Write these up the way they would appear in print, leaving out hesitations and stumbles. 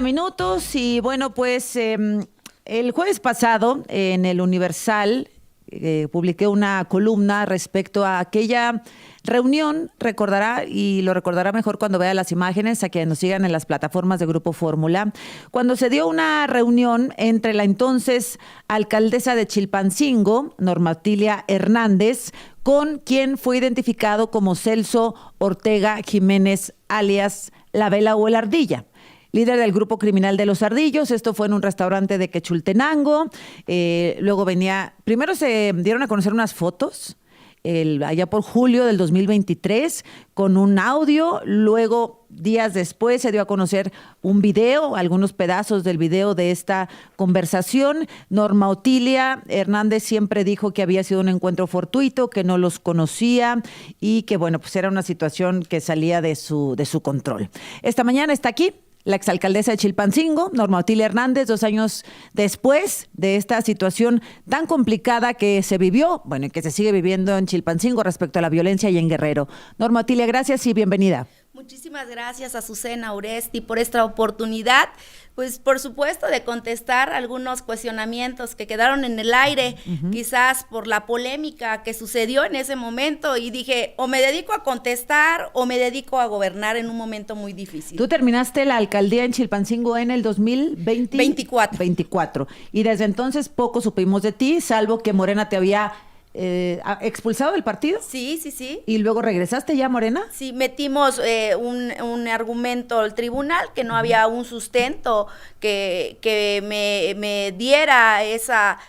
Minutos y bueno, pues el jueves pasado en el Universal publiqué una columna respecto a aquella reunión, recordará y lo recordará mejor cuando vea las imágenes, a quienes nos sigan en las plataformas de Grupo Fórmula, cuando se dio una reunión entre la entonces alcaldesa de Chilpancingo, Norma Otilia Hernández, con quien fue identificado como Celso Ortega Jiménez, alias La Vela o el Ardilla, líder del grupo criminal de Los Ardillos. Esto fue en un restaurante de Quechultenango. Luego primero se dieron a conocer unas fotos, allá por julio del 2023, con un audio. Luego, días después, se dio a conocer un video, algunos pedazos del video de esta conversación. Norma Otilia Hernández siempre dijo que había sido un encuentro fortuito, que no los conocía y que, bueno, pues era una situación que salía de su control. Esta mañana está aquí la exalcaldesa de Chilpancingo, Norma Otilia Hernández, 2 años después de esta situación tan complicada que se vivió, bueno, y que se sigue viviendo en Chilpancingo respecto a la violencia y en Guerrero. Norma Otilia, gracias y bienvenida. Muchísimas gracias, Azucena Oresti, por esta oportunidad, pues por supuesto de contestar algunos cuestionamientos que quedaron en el aire, quizás por la polémica que sucedió en ese momento, y dije, o me dedico a contestar o me dedico a gobernar en un momento muy difícil. Tú terminaste la alcaldía en Chilpancingo en el 2024, y desde entonces poco supimos de ti, salvo que Morena te había expulsado del partido. Sí. ¿Y luego regresaste ya a Morena? Sí, metimos un argumento al tribunal que no había un sustento que me diera esa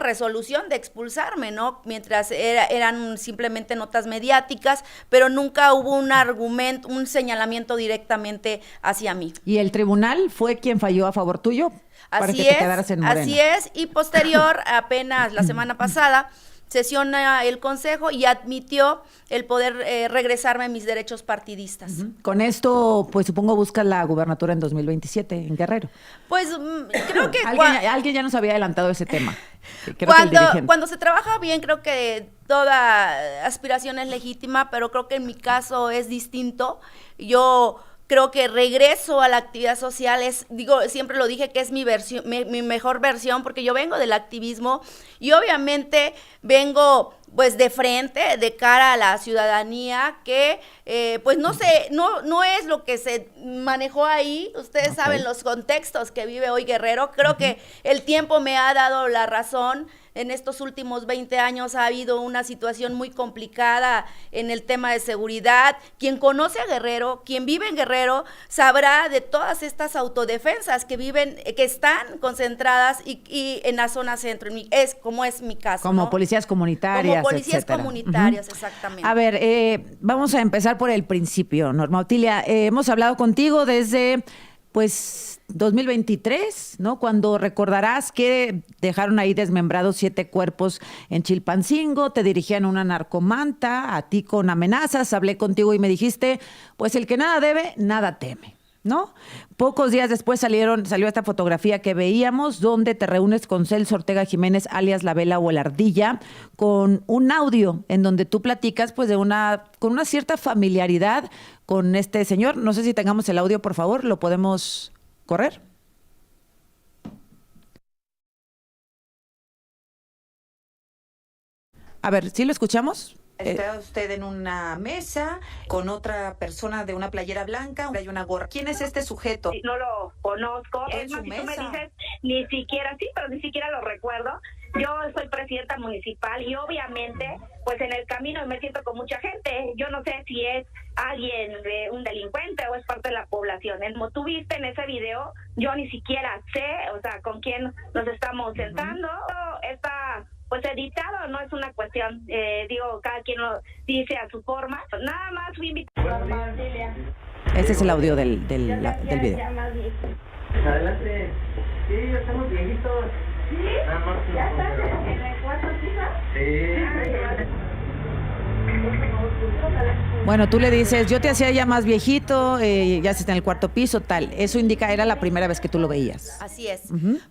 resolución de expulsarme, ¿no? Mientras eran simplemente notas mediáticas, pero nunca hubo un argumento, un señalamiento directamente hacia mí. ¿Y el tribunal fue quien falló a favor tuyo? Para que te quedaras en Morena. Así es, y posterior, apenas la semana pasada, sesiona el Consejo y admitió el poder regresarme mis derechos partidistas. Con esto, pues supongo buscas la gubernatura en 2027 en Guerrero. Pues creo que alguien ya nos había adelantado ese tema. Cuando se trabaja bien, creo que toda aspiración es legítima, pero creo que en mi caso es distinto. Yo creo que regreso a la actividad social siempre lo dije que es mi mejor versión, porque yo vengo del activismo y obviamente vengo pues de frente, de cara a la ciudadanía, que pues no es lo que se manejó ahí. Ustedes saben los contextos que vive hoy Guerrero. Creo que el tiempo me ha dado la razón. En estos últimos 20 años ha habido una situación muy complicada en el tema de seguridad. Quien conoce a Guerrero, quien vive en Guerrero, sabrá de todas estas autodefensas que están concentradas y en la zona centro, como es mi caso. Como policías comunitarias, como policías etcétera. Comunitarias, exactamente. A ver, vamos a empezar por el principio, Norma Otilia. Hemos hablado contigo desde, pues, 2023, ¿no? Cuando recordarás que dejaron ahí desmembrados 7 cuerpos en Chilpancingo, te dirigían una narcomanta, a ti con amenazas. Hablé contigo y me dijiste, pues el que nada debe, nada teme, ¿no? Pocos días después salió esta fotografía que veíamos, donde te reúnes con Celso Ortega Jiménez, alias La Vela o el Ardilla, con un audio en donde tú platicas pues con una cierta familiaridad con este señor. No sé si tengamos el audio, por favor, lo podemos correr. A ver, ¿sí lo escuchamos? Está usted en una mesa con otra persona de una playera blanca, hay una gorra. ¿Quién es este sujeto? No lo conozco. ¿En su si tú me mesa? dices, ni siquiera, sí, pero ni siquiera lo recuerdo. Yo soy presidenta municipal y obviamente, pues en el camino me siento con mucha gente. Yo no sé si es alguien, un delincuente o es parte de la población. Como tú viste en ese video, yo ni siquiera sé, o sea, con quién nos estamos sentando. Está pues editado, no es una cuestión, cada quien lo dice a su forma. Nada más fui invitada. Ese es el audio del video. Adelante. Sí, ya estamos viejitos. ¿Sí? ¿Ya estás en el cuarto, hija? Sí. Bueno, tú le dices, yo te hacía ya más viejito, ya estás en el cuarto piso, tal. Eso indica, era la primera vez que tú lo veías. Así es.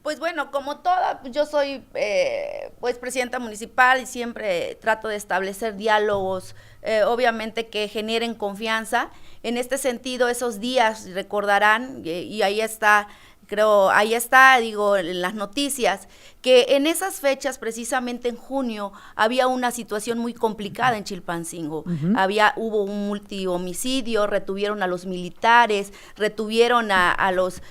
Pues bueno, como toda, yo soy pues presidenta municipal y siempre trato de establecer diálogos, obviamente que generen confianza. En este sentido, esos días recordarán, y ahí está, creo, ahí está, digo, en las noticias, que en esas fechas, precisamente en junio, había una situación muy complicada en Chilpancingo. Hubo un multihomicidio, retuvieron a los militares, retuvieron a los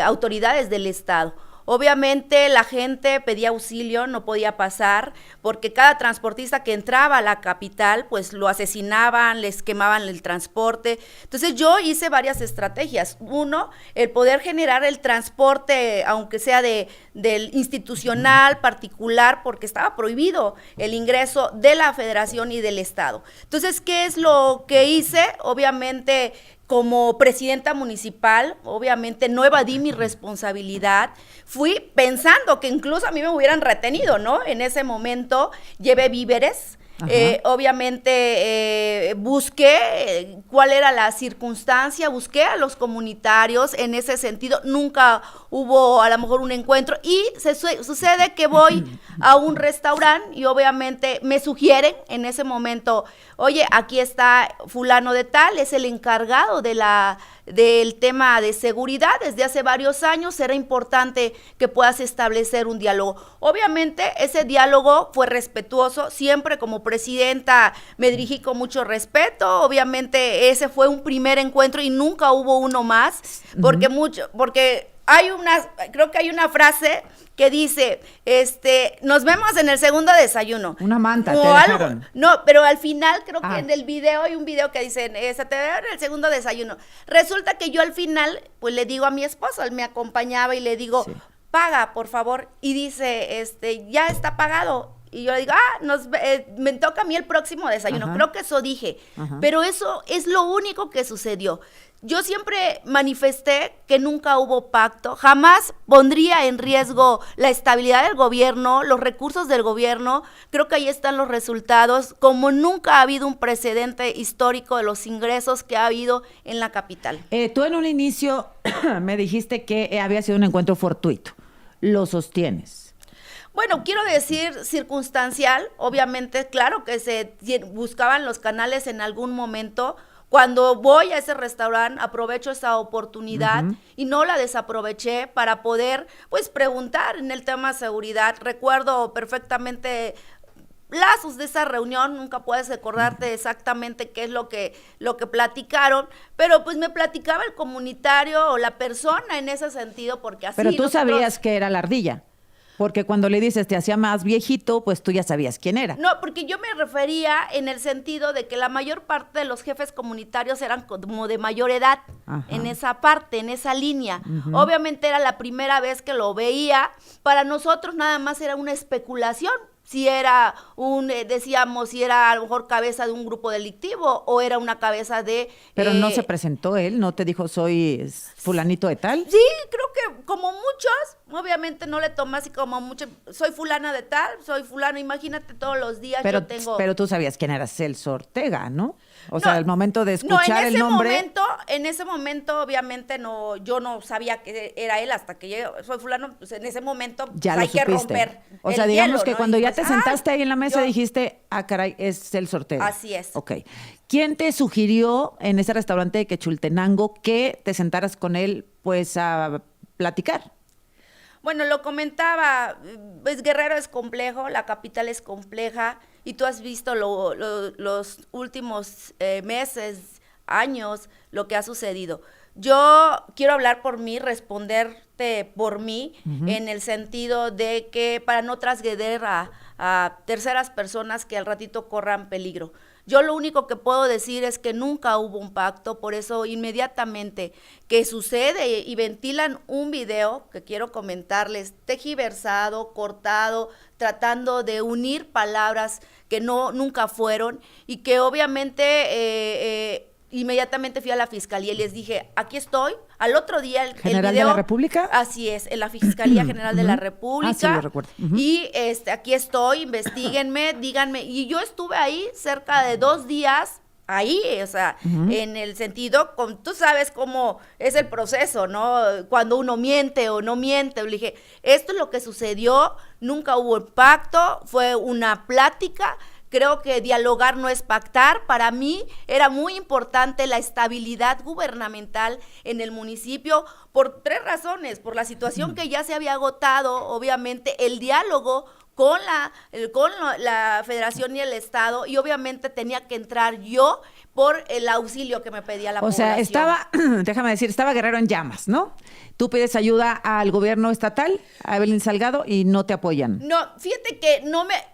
autoridades del Estado. Obviamente la gente pedía auxilio, no podía pasar, porque cada transportista que entraba a la capital, pues lo asesinaban, les quemaban el transporte. Entonces yo hice varias estrategias. Uno, el poder generar el transporte, aunque sea del institucional, particular, porque estaba prohibido el ingreso de la Federación y del Estado. Entonces, ¿qué es lo que hice? Obviamente, como presidenta municipal, obviamente no evadí mi responsabilidad, fui pensando que incluso a mí me hubieran retenido, ¿no? En ese momento llevé víveres, obviamente busqué cuál era la circunstancia, busqué a los comunitarios en ese sentido, nunca hubo a lo mejor un encuentro y sucede que voy a un restaurante y obviamente me sugieren en ese momento, oye, aquí está fulano de tal, es el encargado del tema de seguridad, desde hace varios años era importante que puedas establecer un diálogo. Obviamente ese diálogo fue respetuoso, siempre como presidenta me dirigí con mucho respeto, obviamente ese fue un primer encuentro y nunca hubo uno más, porque creo que hay una frase que dice, nos vemos en el segundo desayuno. Una manta, o te algo. dejaron. No, pero al final creo que en el video hay un video que dice, se te ve en el segundo desayuno. Resulta que yo al final, pues le digo a mi esposo, él me acompañaba y le digo, paga, por favor. Y dice, ya está pagado. Y yo le digo, me toca a mí el próximo desayuno. Creo que eso dije. Pero eso es lo único que sucedió. Yo siempre manifesté que nunca hubo pacto, jamás pondría en riesgo la estabilidad del gobierno, los recursos del gobierno. Creo que ahí están los resultados, como nunca ha habido un precedente histórico de los ingresos que ha habido en la capital. Tú en un inicio me dijiste que había sido un encuentro fortuito. ¿Lo sostienes? Bueno, quiero decir circunstancial, obviamente, claro que se buscaban los canales en algún momento. Cuando voy a ese restaurante, aprovecho esa oportunidad y no la desaproveché para poder, pues, preguntar en el tema de seguridad. Recuerdo perfectamente lazos de esa reunión, nunca puedes acordarte exactamente qué es lo que platicaron, pero pues me platicaba el comunitario o la persona en ese sentido, porque así. Pero tú sabías que era la ardilla. Porque cuando le dices te hacía más viejito, pues tú ya sabías quién era. No, porque yo me refería en el sentido de que la mayor parte de los jefes comunitarios eran como de mayor edad, en esa parte, en esa línea. Obviamente era la primera vez que lo veía. Para nosotros nada más era una especulación. Si era decíamos, si era a lo mejor cabeza de un grupo delictivo o era una cabeza de... Pero no se presentó él, ¿no te dijo soy fulanito de tal? Sí, creo que como muchos, obviamente no le tomé así como mucho, soy fulana de tal, soy fulano, imagínate todos los días yo tengo... Pero tú sabías quién era Celso Ortega, ¿no? O sea, al momento de escuchar el nombre... En ese momento, obviamente, yo no sabía que era él hasta que yo soy fulano, pues en ese momento ya hay supiste. Que romper o sea, digamos hielo, que ¿no? cuando y ya pues, te sentaste ahí en la mesa dijiste, caray, es Celso Ortega. Así es. Ok. ¿Quién te sugirió en ese restaurante de Quechultenango que te sentaras con él, pues, a platicar? Bueno, lo comentaba, pues Guerrero es complejo, la capital es compleja, y tú has visto los últimos meses, años, lo que ha sucedido. Yo quiero hablar por mí, responderte por mí, en el sentido de que para no transgredir a terceras personas que al ratito corran peligro. Yo lo único que puedo decir es que nunca hubo un pacto, por eso inmediatamente que sucede y ventilan un video que quiero comentarles, tergiversado, cortado, tratando de unir palabras que nunca fueron y que obviamente inmediatamente fui a la fiscalía y les dije, aquí estoy. Al otro día el ¿General video, de la República? Así es, en la Fiscalía General de la República. Sí, lo recuerdo. Y aquí estoy, investíguenme, díganme. Y yo estuve ahí cerca de 2 días, ahí, o sea, en el sentido, tú sabes cómo es el proceso, ¿no? Cuando uno miente o no miente. Le dije, esto es lo que sucedió, nunca hubo pacto, fue una plática. Creo que dialogar no es pactar. Para mí era muy importante la estabilidad gubernamental en el municipio por 3 razones. Por la situación que ya se había agotado, obviamente, el diálogo con la Federación y el Estado, y obviamente tenía que entrar yo por el auxilio que me pedía la población. O sea, déjame decir, estaba Guerrero en llamas, ¿no? Tú pides ayuda al gobierno estatal, a Evelyn Salgado, y no te apoyan. No, fíjate que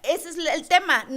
ese es el tema.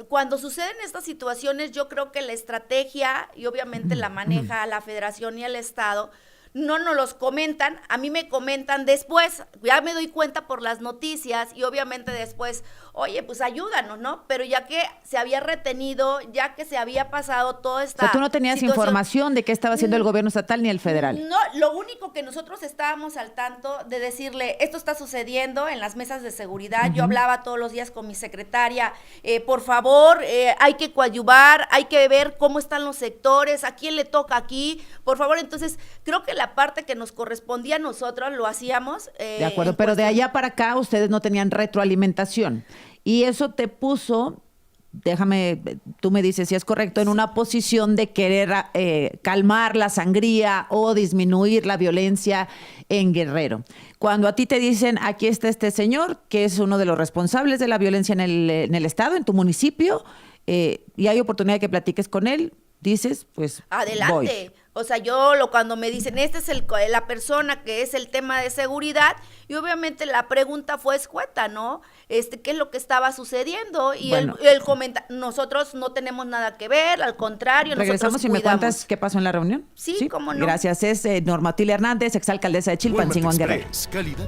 Cuando suceden estas situaciones, yo creo que la estrategia, y obviamente la maneja la Federación y el Estado, no nos los comentan, a mí me comentan después, ya me doy cuenta por las noticias y obviamente después, oye, pues ayúdanos, ¿no? Pero ya que se había retenido, ya que se había pasado toda esta O sea, tú no tenías información de qué estaba haciendo el gobierno estatal ni el federal. No, lo único que nosotros estábamos al tanto de decirle, esto está sucediendo en las mesas de seguridad, yo hablaba todos los días con mi secretaria, por favor, hay que coadyuvar, hay que ver cómo están los sectores, a quién le toca aquí, por favor. Entonces, creo que la parte que nos correspondía a nosotros lo hacíamos. De acuerdo, pero de allá para acá ustedes no tenían retroalimentación. Y eso te puso, tú me dices si es correcto, en una posición de querer calmar la sangría o disminuir la violencia en Guerrero. Cuando a ti te dicen, aquí está este señor, que es uno de los responsables de la violencia en el estado, en tu municipio, y hay oportunidad de que platiques con él, dices, pues adelante. Voy. O sea, cuando me dicen, esta es la persona que es el tema de seguridad, y obviamente la pregunta fue escueta, ¿no? ¿Qué es lo que estaba sucediendo? Y bueno, el comentario, nosotros no tenemos nada que ver, al contrario, regresamos y me cuentas qué pasó en la reunión. Sí, cómo no. Gracias, es Norma Otilia Hernández, exalcaldesa de Chilpancingo en Guerrero. Calidad